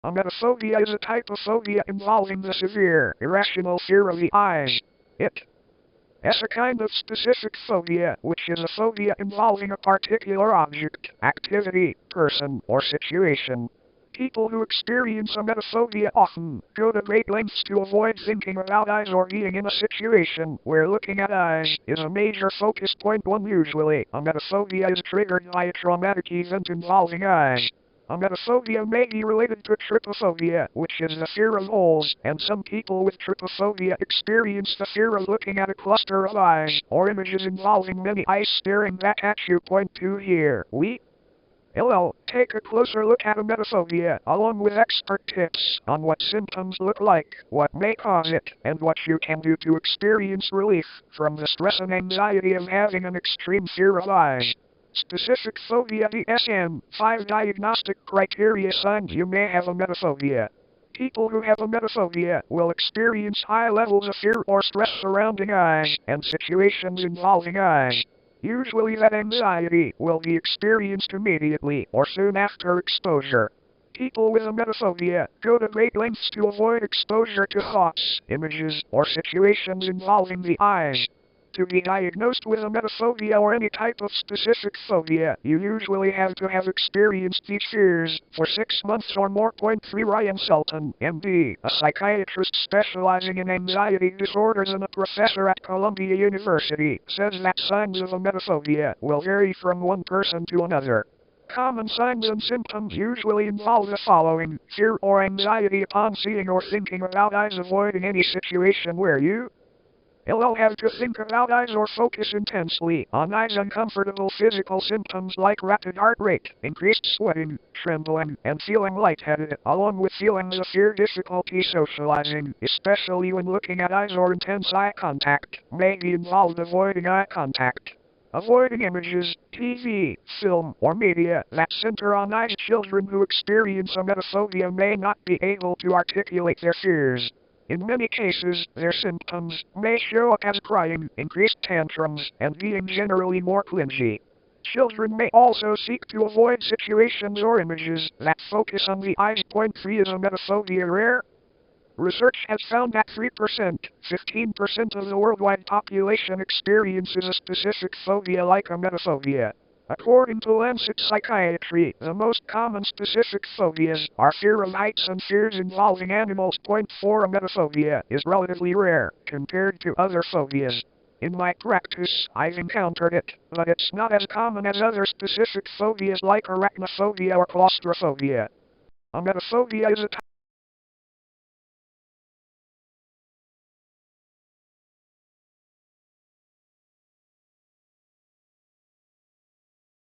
Ommetaphobia is a type of phobia involving the severe, irrational fear of the eyes. It is a kind of specific phobia, which is a phobia involving a particular object, activity, person, or situation. People who experience ommetaphobia often go to great lengths to avoid thinking about eyes or being in a situation where looking at eyes is a major focus point. Usually, ommetaphobia is triggered by a traumatic event involving eyes. Ommetaphobia may be related to trypophobia, which is the fear of holes, and some people with trypophobia experience the fear of looking at a cluster of eyes, or images involving many eyes staring back at you. Point 2 here. We will take a closer look at ommetaphobia, along with expert tips on what symptoms look like, what may cause it, and what you can do to experience relief from the stress and anxiety of having an extreme fear of eyes. Specific phobia DSM, 5 diagnostic criteria signs you may have ommetaphobia. People who have ommetaphobia will experience high levels of fear or stress surrounding eyes and situations involving eyes. Usually that anxiety will be experienced immediately or soon after exposure. People with ommetaphobia go to great lengths to avoid exposure to thoughts, images, or situations involving the eyes. To be diagnosed with ommetaphobia or any type of specific phobia, you usually have to have experienced these fears for 6 months or more. Point 3 Ryan Sultan, MD, a psychiatrist specializing in anxiety disorders and a professor at Columbia University, says that signs of ommetaphobia will vary from one person to another. Common signs and symptoms usually involve the following: fear or anxiety upon seeing or thinking about eyes, avoiding any situation where you will have to think about eyes or focus intensely on eyes. Uncomfortable physical symptoms like rapid heart rate, increased sweating, trembling, and feeling lightheaded, along with feelings of fear. Difficulty socializing, especially when looking at eyes or intense eye contact, may be involved. Avoiding eye contact. Avoiding images, TV, film, or media that center on eyes. Children who experience ommetaphobia may not be able to articulate their fears. In many cases, their symptoms may show up as crying, increased tantrums, and being generally more clingy. Children may also seek to avoid situations or images that focus on the eyes. Point 3 Is ommetaphobia rare? Research has found that 15% of the worldwide population experiences a specific phobia like ommetaphobia. According to Lancet Psychiatry, the most common specific phobias are fear of heights and fears involving animals. Point 4 Ommetaphobia is relatively rare compared to other phobias. In my practice, I've encountered it, but it's not as common as other specific phobias like arachnophobia or claustrophobia. Ommetaphobia is a